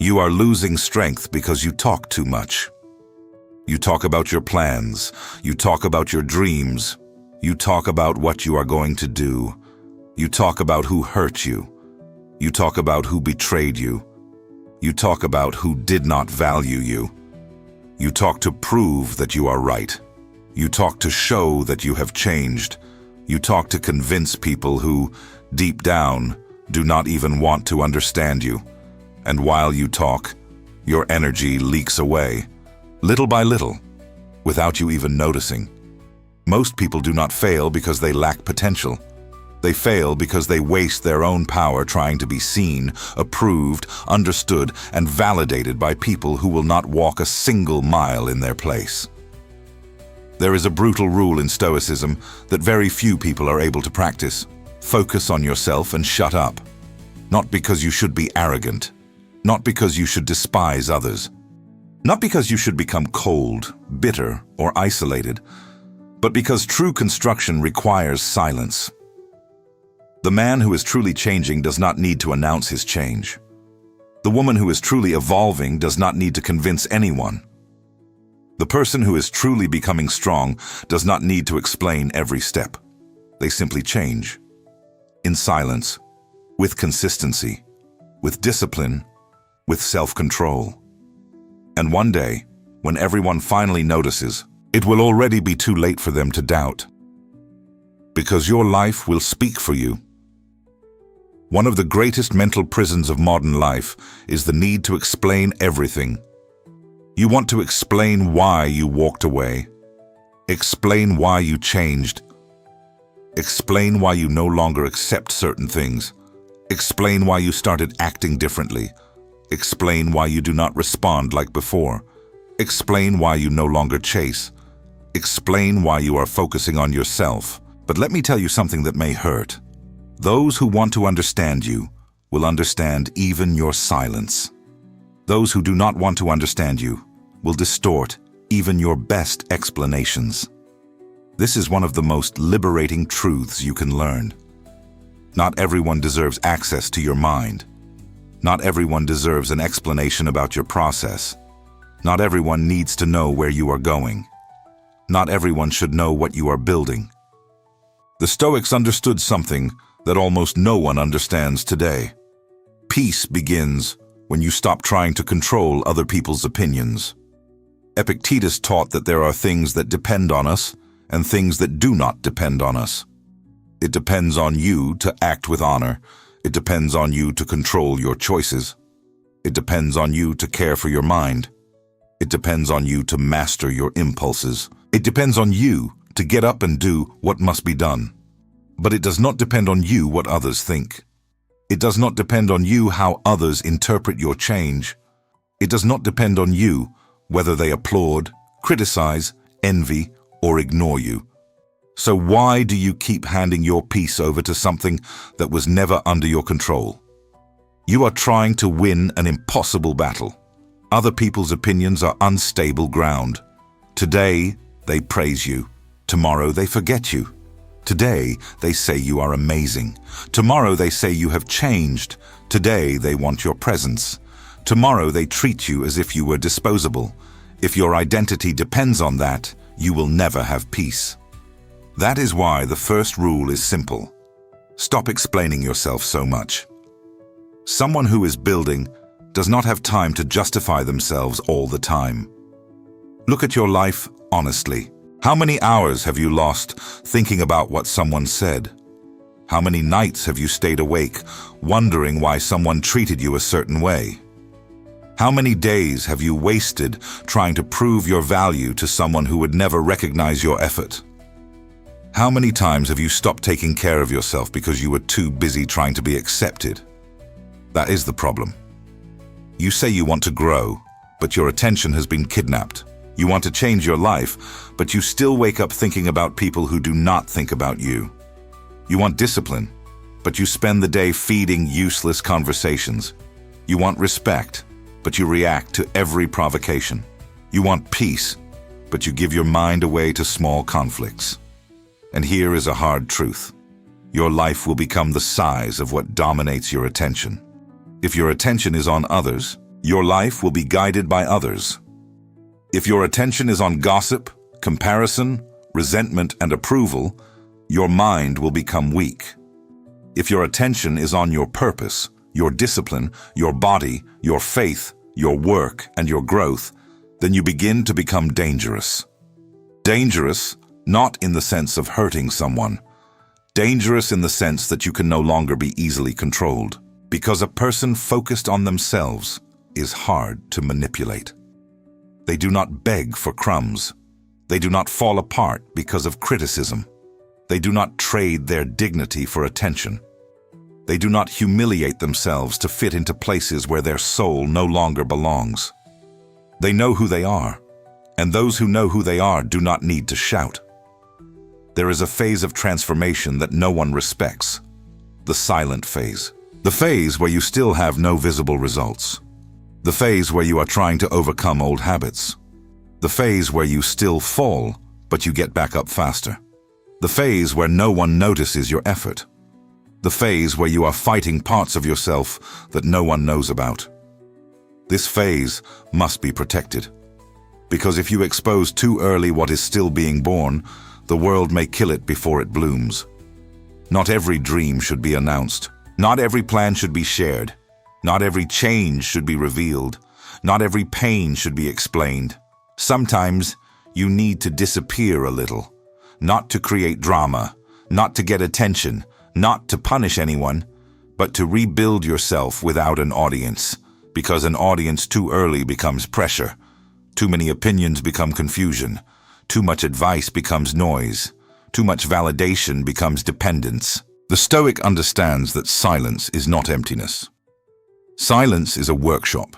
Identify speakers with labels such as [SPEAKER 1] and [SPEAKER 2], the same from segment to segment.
[SPEAKER 1] You are losing strength because you talk too much. You talk about your plans. You talk about your dreams. You talk about what you are going to do. You talk about who hurt you. You talk about who betrayed you. You talk about who did not value you. You talk to prove that you are right. You talk to show that you have changed. You talk to convince people who, deep down, do not even want to understand you. And while you talk, your energy leaks away, little by little, without you even noticing. Most people do not fail because they lack potential. They fail because they waste their own power trying to be seen, approved, understood, and validated by people who will not walk a single mile in their place. There is a brutal rule in Stoicism that very few people are able to practice. Focus on yourself and shut up. Not because you should be arrogant. Not because you should despise others. Not because you should become cold, bitter, or isolated, but because true construction requires silence. The man who is truly changing does not need to announce his change. The woman who is truly evolving does not need to convince anyone. The person who is truly becoming strong does not need to explain every step. They simply change. In silence, with consistency, with discipline, with self-control. And one day, when everyone finally notices, it will already be too late for them to doubt. Because your life will speak for you. One of the greatest mental prisons of modern life is the need to explain everything. You want to explain why you walked away. Explain why you changed. Explain why you no longer accept certain things. Explain why you started acting differently. Explain why you do not respond like before. Explain why you no longer chase. Explain why you are focusing on yourself. But let me tell you something that may hurt. Those who want to understand you will understand even your silence. Those who do not want to understand you will distort even your best explanations. This is one of the most liberating truths you can learn. Not everyone deserves access to your mind. Not everyone deserves an explanation about your process. Not everyone needs to know where you are going. Not everyone should know what you are building. The Stoics understood something that almost no one understands today. Peace begins when you stop trying to control other people's opinions. Epictetus taught that there are things that depend on us and things that do not depend on us. It depends on you to act with honor. It depends on you to control your choices. It depends on you to care for your mind. It depends on you to master your impulses. It depends on you to get up and do what must be done. But it does not depend on you what others think. It does not depend on you how others interpret your change. It does not depend on you whether they applaud, criticize, envy, or ignore you. So why do you keep handing your peace over to something that was never under your control? You are trying to win an impossible battle. Other people's opinions are unstable ground. Today, they praise you. Tomorrow, they forget you. Today, they say you are amazing. Tomorrow, they say you have changed. Today, they want your presence. Tomorrow, they treat you as if you were disposable. If your identity depends on that, you will never have peace. That is why the first rule is simple. Stop explaining yourself so much. Someone who is building does not have time to justify themselves all the time. Look at your life honestly. How many hours have you lost thinking about what someone said? How many nights have you stayed awake, wondering why someone treated you a certain way? How many days have you wasted trying to prove your value to someone who would never recognize your effort? How many times have you stopped taking care of yourself because you were too busy trying to be accepted? That is the problem. You say you want to grow, but your attention has been kidnapped. You want to change your life, but you still wake up thinking about people who do not think about you. You want discipline, but you spend the day feeding useless conversations. You want respect, but you react to every provocation. You want peace, but you give your mind away to small conflicts. And here is a hard truth. Your life will become the size of what dominates your attention. If your attention is on others, Your life will be guided by others. If your attention is on gossip, comparison, resentment, and approval, your mind will become weak. If your attention is on your purpose, your discipline, your body, your faith, your work, and your growth, then you begin to become dangerous. Dangerous, not in the sense of hurting someone. Dangerous in the sense that you can no longer be easily controlled, because a person focused on themselves is hard to manipulate. They do not beg for crumbs. They do not fall apart because of criticism. They do not trade their dignity for attention. They do not humiliate themselves to fit into places where their soul no longer belongs. They know who they are, and those who know who they are do not need to shout. There is a phase of transformation that no one respects, the silent phase. The phase where you still have no visible results. The phase where you are trying to overcome old habits. The phase where you still fall, but you get back up faster. The phase where no one notices your effort. The phase where you are fighting parts of yourself that no one knows about. This phase must be protected, because if you expose too early what is still being born, the world may kill it before it blooms. Not every dream should be announced. Not every plan should be shared. Not every change should be revealed. Not every pain should be explained. Sometimes you need to disappear a little, not to create drama, not to get attention, not to punish anyone, but to rebuild yourself without an audience, because an audience too early becomes pressure. Too many opinions become confusion. Too much advice becomes noise. Too much validation becomes dependence. The Stoic understands that silence is not emptiness. Silence is a workshop.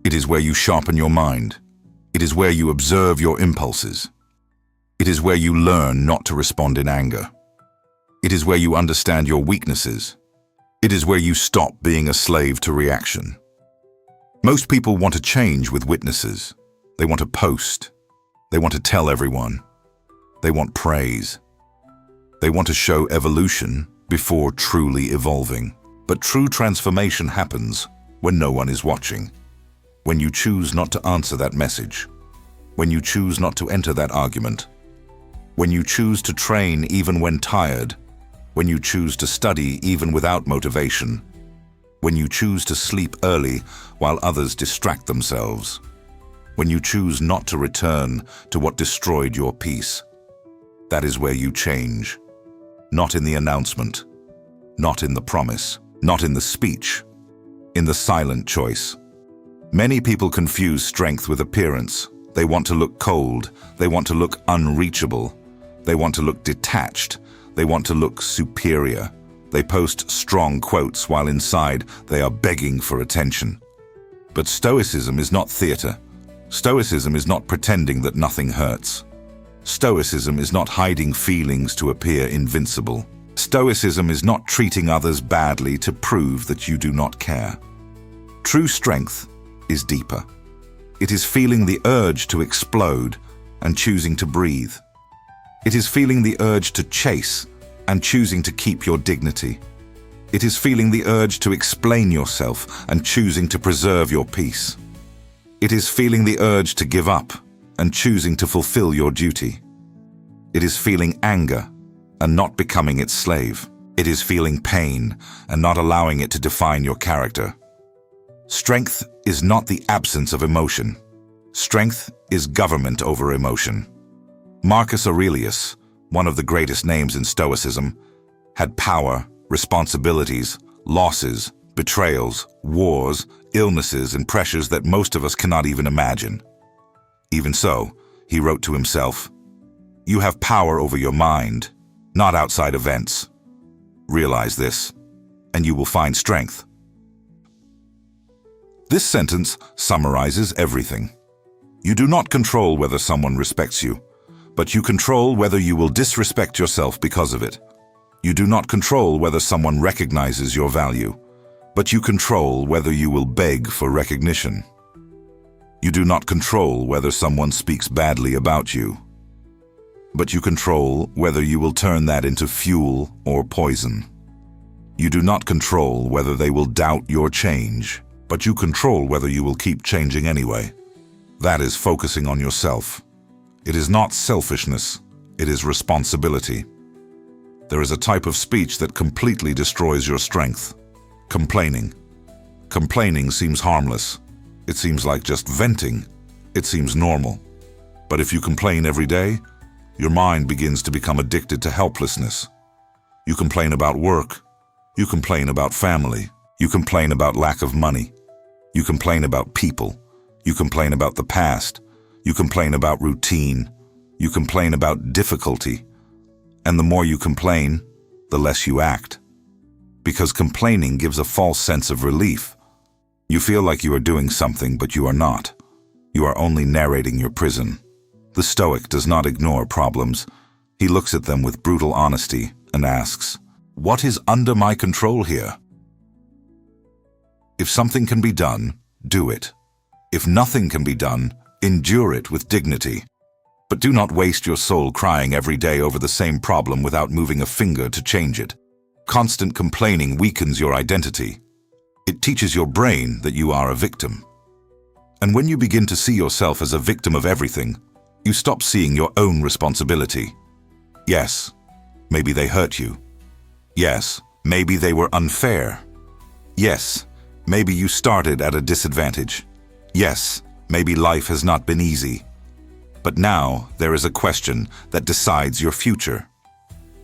[SPEAKER 1] It is where you sharpen your mind. It is where you observe your impulses. It is where you learn not to respond in anger. It is where you understand your weaknesses. It is where you stop being a slave to reaction. Most people want to change with witnesses. They want to post. They want to tell everyone. They want praise. They want to show evolution before truly evolving. But true transformation happens when no one is watching. When you choose not to answer that message. When you choose not to enter that argument. When you choose to train even when tired. When you choose to study even without motivation. When you choose to sleep early while others distract themselves. When you choose not to return to what destroyed your peace. That is where you change. Not in the announcement. Not in the promise. Not in the speech. In the silent choice. Many people confuse strength with appearance. They want to look cold. They want to look unreachable. They want to look detached. They want to look superior. They post strong quotes while inside they are begging for attention. But Stoicism is not theater. Stoicism is not pretending that nothing hurts. Stoicism is not hiding feelings to appear invincible. Stoicism is not treating others badly to prove that you do not care. True strength is deeper. It is feeling the urge to explode and choosing to breathe. It is feeling the urge to chase and choosing to keep your dignity. It is feeling the urge to explain yourself and choosing to preserve your peace. It is feeling the urge to give up and choosing to fulfill your duty. It is feeling anger and not becoming its slave. It is feeling pain and not allowing it to define your character. Strength is not the absence of emotion. Strength is government over emotion. Marcus Aurelius, one of the greatest names in Stoicism, had power, responsibilities, losses, betrayals, wars, illnesses, and pressures that most of us cannot even imagine. Even so, he wrote to himself, "You have power over your mind, not outside events. Realize this, and you will find strength." This sentence summarizes everything. You do not control whether someone respects you, but you control whether you will disrespect yourself because of it. You do not control whether someone recognizes your value, but you control whether you will beg for recognition. You do not control whether someone speaks badly about you, but you control whether you will turn that into fuel or poison. You do not control whether they will doubt your change, but you control whether you will keep changing anyway. That is focusing on yourself. It is not selfishness, it is responsibility. There is a type of speech that completely destroys your strength. Complaining. Complaining seems harmless. It seems like just venting. It seems normal. But if you complain every day, your mind begins to become addicted to helplessness. You complain about work. You complain about family. You complain about lack of money. You complain about people. You complain about the past. You complain about routine. You complain about difficulty. And the more you complain, the less you act. Because complaining gives a false sense of relief. You feel like you are doing something, but you are not. You are only narrating your prison. The Stoic does not ignore problems. He looks at them with brutal honesty and asks, "What is under my control here?" If something can be done, do it. If nothing can be done, endure it with dignity. But do not waste your soul crying every day over the same problem without moving a finger to change it. Constant complaining weakens your identity. It teaches your brain that you are a victim. And when you begin to see yourself as a victim of everything, you stop seeing your own responsibility. Yes, maybe they hurt you. Yes, maybe they were unfair. Yes, maybe you started at a disadvantage. Yes, maybe life has not been easy. But now there is a question that decides your future.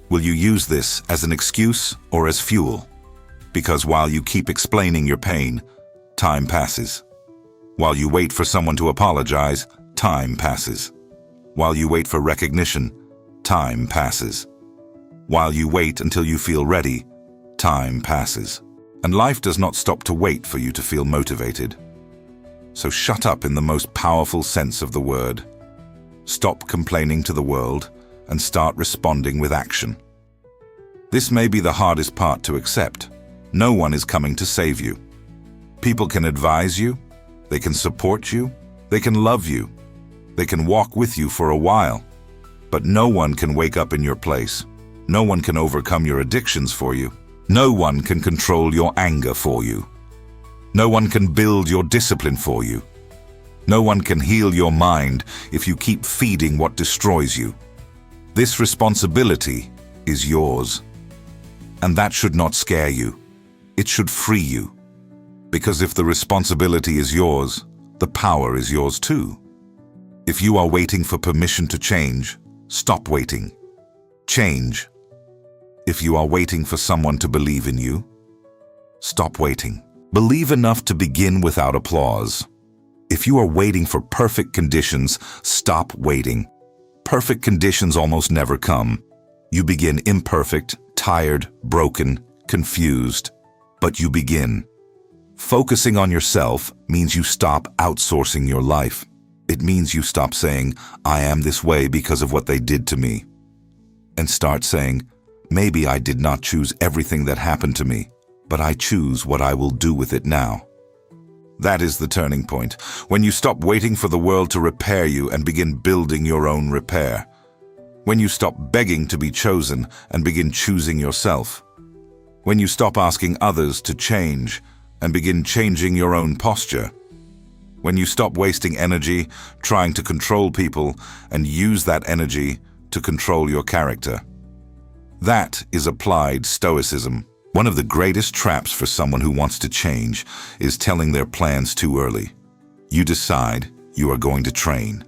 [SPEAKER 1] Will you use this as an excuse or as fuel? Because while you keep explaining your pain, time passes. While you wait for someone to apologize, time passes. While you wait for recognition, time passes. While you wait until you feel ready, time passes. And life does not stop to wait for you to feel motivated. So shut up in the most powerful sense of the word. Stop complaining to the world and start responding with action. This may be the hardest part to accept. No one is coming to save you. People can advise you, they can support you, they can love you, they can walk with you for a while. But no one can wake up in your place. No one can overcome your addictions for you. No one can control your anger for you. No one can build your discipline for you. No one can heal your mind if you keep feeding what destroys you. This responsibility is yours. And that should not scare you. It should free you. Because if the responsibility is yours, the power is yours too. If you are waiting for permission to change, stop waiting. Change. If you are waiting for someone to believe in you, stop waiting. Believe enough to begin without applause. If you are waiting for perfect conditions, stop waiting. Perfect conditions almost never come. You begin imperfect, tired, broken, confused, but you begin. Focusing on yourself means you stop outsourcing your life. It means you stop saying, "I am this way because of what they did to me," and start saying, "Maybe I did not choose everything that happened to me, but I choose what I will do with it now." That is the turning point, when you stop waiting for the world to repair you and begin building your own repair. When you stop begging to be chosen and begin choosing yourself. When you stop asking others to change and begin changing your own posture. When you stop wasting energy trying to control people and use that energy to control your character. That is applied Stoicism. One of the greatest traps for someone who wants to change is telling their plans too early. You decide you are going to train,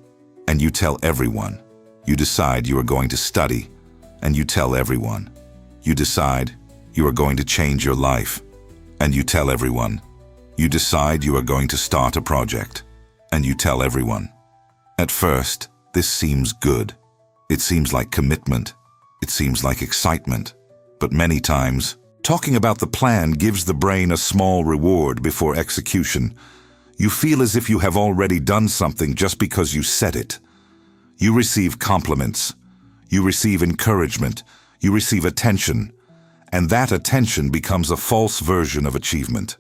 [SPEAKER 1] and you tell everyone. You decide you are going to study, and you tell everyone. You decide you are going to change your life, and you tell everyone. You decide you are going to start a project, and you tell everyone. At first, this seems good. It seems like commitment. It seems like excitement. But many times, talking about the plan gives the brain a small reward before execution. You feel as if you have already done something just because you said it. You receive compliments. You receive encouragement. You receive attention. And that attention becomes a false version of achievement.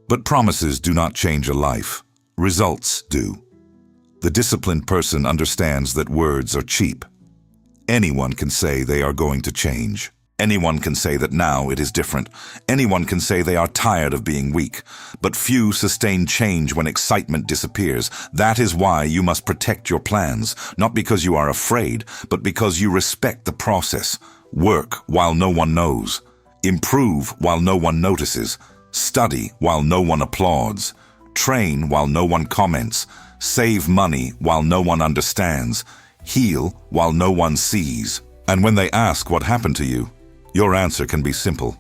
[SPEAKER 1] But promises do not change a life. Results do. The disciplined person understands that words are cheap. Anyone can say they are going to change. Anyone can say that now it is different. Anyone can say they are tired of being weak. But few sustain change when excitement disappears. That is why you must protect your plans, not because you are afraid, but because you respect the process. Work while no one knows. Improve while no one notices. Study while no one applauds. Train while no one comments. Save money while no one understands. Heal while no one sees. And when they ask what happened to you, your answer can be simple.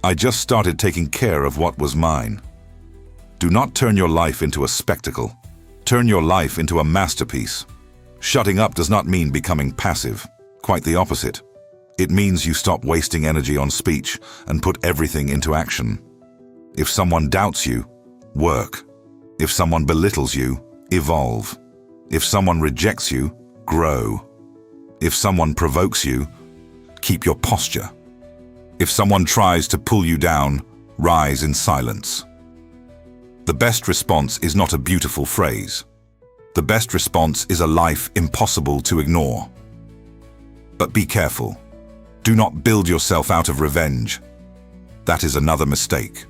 [SPEAKER 1] I just started taking care of what was mine. Do not turn your life into a spectacle. Turn your life into a masterpiece. Shutting up does not mean becoming passive. Quite the opposite. It means you stop wasting energy on speech and put everything into action. If someone doubts you, work. If someone belittles you, evolve. If someone rejects you, grow. If someone provokes you, keep your posture. If someone tries to pull you down, rise in silence. The best response is not a beautiful phrase. The best response is a life impossible to ignore. But be careful. Do not build yourself out of revenge. That is another mistake.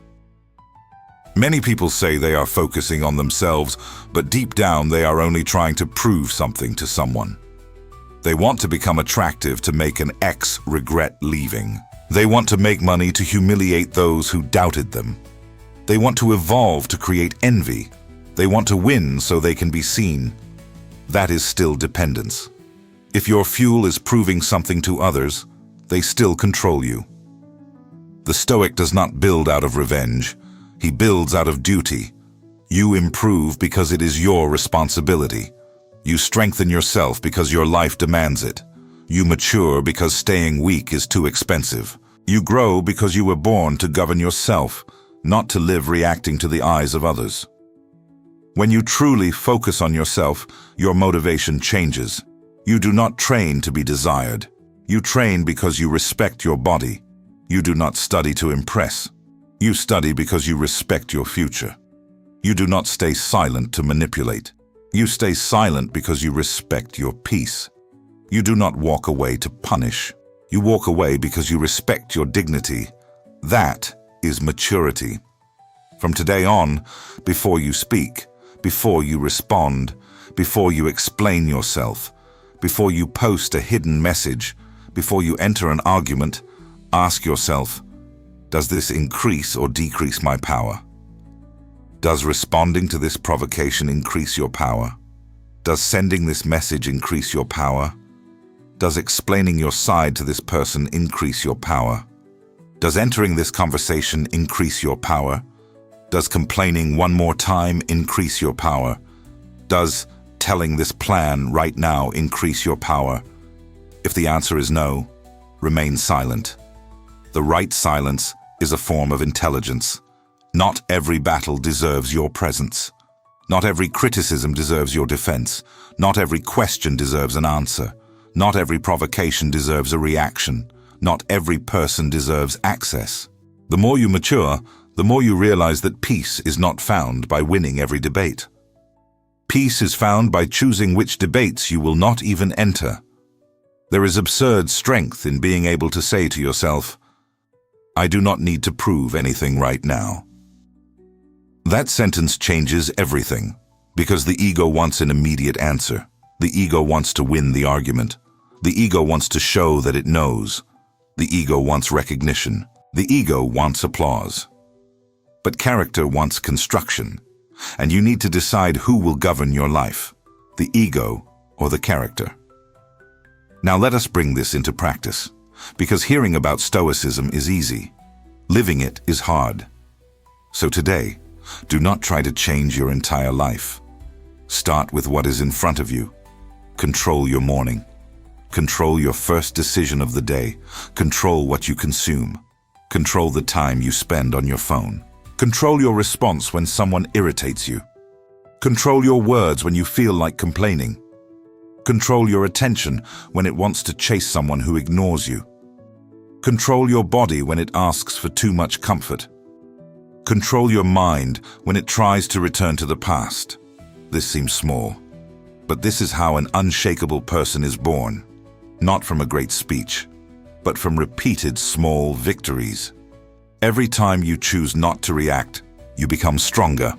[SPEAKER 1] Many people say they are focusing on themselves, but deep down they are only trying to prove something to someone. They want to become attractive to make an ex regret leaving. They want to make money to humiliate those who doubted them. They want to evolve to create envy. They want to win so they can be seen. That is still dependence. If your fuel is proving something to others, they still control you. The Stoic does not build out of revenge. He builds out of duty. You improve because it is your responsibility. You strengthen yourself because your life demands it. You mature because staying weak is too expensive. You grow because you were born to govern yourself, not to live reacting to the eyes of others. When you truly focus on yourself, your motivation changes. You do not train to be desired. You train because you respect your body. You do not study to impress. You study because you respect your future. You do not stay silent to manipulate. You stay silent because you respect your peace. You do not walk away to punish. You walk away because you respect your dignity. That is maturity. From today on, before you speak, before you respond, before you explain yourself, before you post a hidden message, before you enter an argument, ask yourself, does this increase or decrease my power? Does responding to this provocation increase your power? Does sending this message increase your power? Does explaining your side to this person increase your power? Does entering this conversation increase your power? Does complaining one more time increase your power? Does telling this plan right now increase your power? If the answer is no, remain silent. The right silence is a form of intelligence. Not every battle deserves your presence. Not every criticism deserves your defense. Not every question deserves an answer. Not every provocation deserves a reaction. Not every person deserves access. The more you mature, the more you realize that peace is not found by winning every debate. Peace is found by choosing which debates you will not even enter. There is absurd strength in being able to say to yourself, I do not need to prove anything right now. That sentence changes everything, because the ego wants an immediate answer. The ego wants to win the argument. The ego wants to show that it knows. The ego wants recognition. The ego wants applause. But character wants construction, and you need to decide who will govern your life, the ego or the character. Now let us bring this into practice, because hearing about Stoicism is easy. Living it is hard. So today, do not try to change your entire life. Start with what is in front of you. Control your morning. Control your first decision of the day. Control what you consume. Control the time you spend on your phone. Control your response when someone irritates you. Control your words when you feel like complaining. Control your attention when it wants to chase someone who ignores you. Control your body when it asks for too much comfort. Control your mind when it tries to return to the past. This seems small, but this is how an unshakable person is born, not from a great speech, but from repeated small victories. Every time you choose not to react, you become stronger.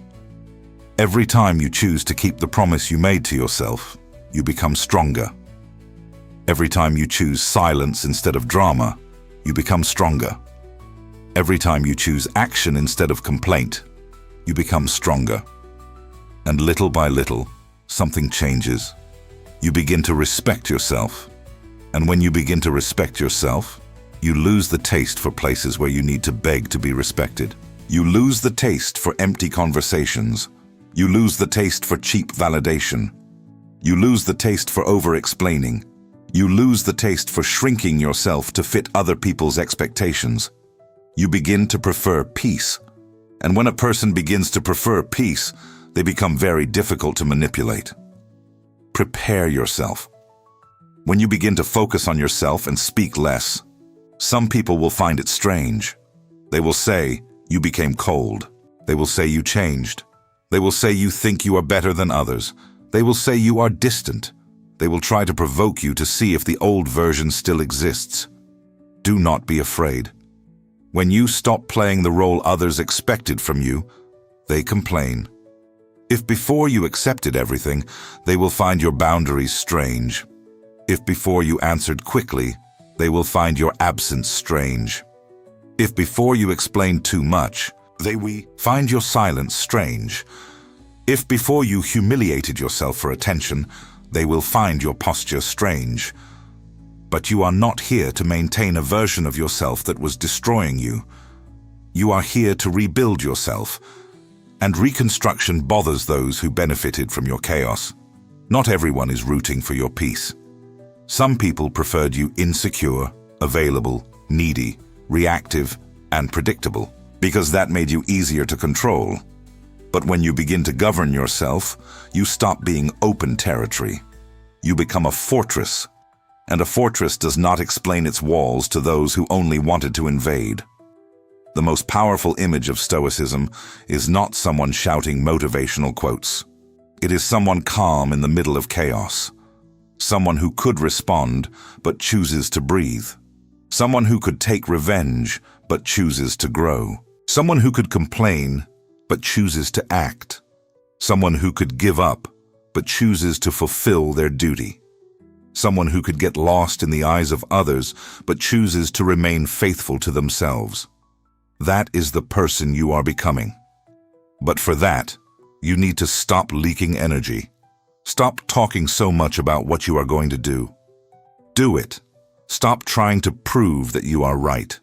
[SPEAKER 1] Every time you choose to keep the promise you made to yourself, you become stronger. Every time you choose silence instead of drama, you become stronger. Every time you choose action instead of complaint, you become stronger. And little by little, something changes. You begin to respect yourself. And when you begin to respect yourself, you lose the taste for places where you need to beg to be respected. You lose the taste for empty conversations. You lose the taste for cheap validation. You lose the taste for over-explaining. You lose the taste for shrinking yourself to fit other people's expectations. You begin to prefer peace. And when a person begins to prefer peace, they become very difficult to manipulate. Prepare yourself. When you begin to focus on yourself and speak less, some people will find it strange. They will say, you became cold. They will say you changed. They will say you think you are better than others. They will say you are distant. They will try to provoke you to see if the old version still exists. Do not be afraid. When you stop playing the role others expected from you, they complain. If before you accepted everything, they will find your boundaries strange. If before you answered quickly, they will find your absence strange. If before you explained too much, they will find your silence strange. If before you humiliated yourself for attention, they will find your posture strange. But you are not here to maintain a version of yourself that was destroying you. You are here to rebuild yourself. And reconstruction bothers those who benefited from your chaos. Not everyone is rooting for your peace. Some people preferred you insecure, available, needy, reactive, and predictable, because that made you easier to control. But when you begin to govern yourself, you stop being open territory. You become a fortress, and a fortress does not explain its walls to those who only wanted to invade. The most powerful image of Stoicism is not someone shouting motivational quotes. It is someone calm in the middle of chaos. Someone who could respond, but chooses to breathe. Someone who could take revenge, but chooses to grow. Someone who could complain, but chooses to act. Someone who could give up, but chooses to fulfill their duty. Someone who could get lost in the eyes of others, but chooses to remain faithful to themselves. That is the person you are becoming. But for that, you need to stop leaking energy. Stop talking so much about what you are going to do. Do it. Stop trying to prove that you are right.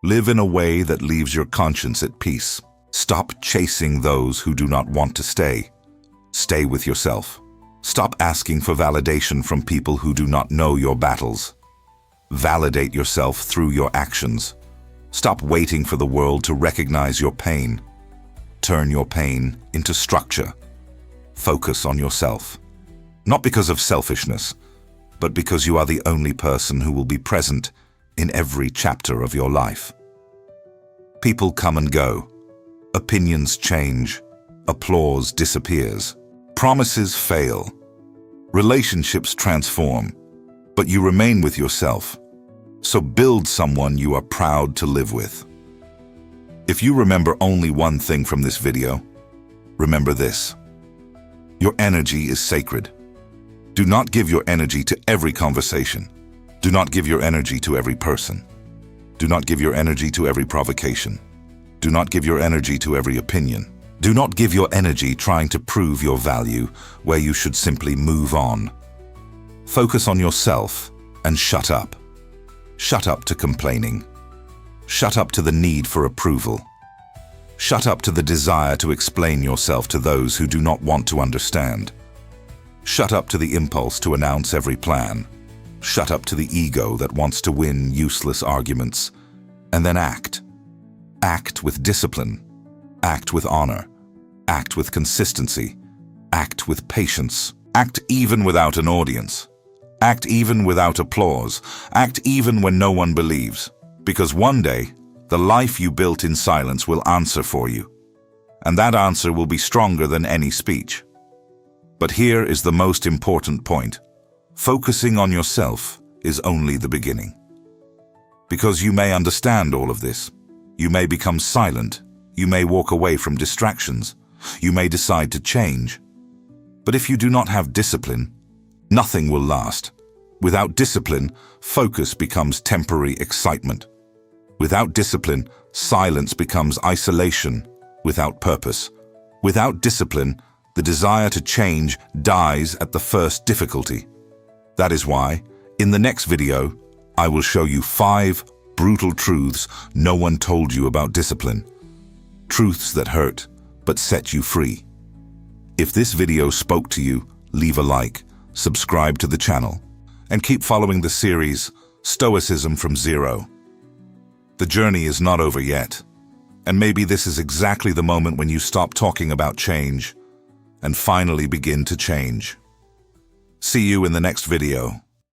[SPEAKER 1] Live in a way that leaves your conscience at peace. Stop chasing those who do not want to stay. Stay with yourself. Stop asking for validation from people who do not know your battles. Validate yourself through your actions. Stop waiting for the world to recognize your pain. Turn your pain into structure. Focus on yourself. Not because of selfishness, but because you are the only person who will be present in every chapter of your life. People come and go. Opinions change. Applause disappears. Promises fail. Relationships transform. But you remain with yourself. So build someone you are proud to live with. If you remember only one thing from this video, remember this. Your energy is sacred. Do not give your energy to every conversation. Do not give your energy to every person. Do not give your energy to every provocation. Do not give your energy to every opinion. Do not give your energy trying to prove your value where you should simply move on. Focus on yourself and shut up. Shut up to complaining. Shut up to the need for approval. Shut up to the desire to explain yourself to those who do not want to understand. Shut up to the impulse to announce every plan. Shut up to the ego that wants to win useless arguments. And then act. Act with discipline. Act with honor. Act with consistency. Act with patience. Act even without an audience. Act even without applause. Act even when no one believes. Because one day, the life you built in silence will answer for you. And that answer will be stronger than any speech. But here is the most important point. Focusing on yourself is only the beginning. Because you may understand all of this. You may become silent. You may walk away from distractions. You may decide to change. But if you do not have discipline, nothing will last. Without discipline, focus becomes temporary excitement. Without discipline, silence becomes isolation without purpose. Without discipline, the desire to change dies at the first difficulty. That is why, in the next video, I will show you 5 brutal truths no one told you about discipline. Truths that hurt, but set you free. If this video spoke to you, leave a like, subscribe to the channel, and keep following the series Stoicism From Zero. The journey is not over yet, and maybe this is exactly the moment when you stop talking about change and finally begin to change. See you in the next video.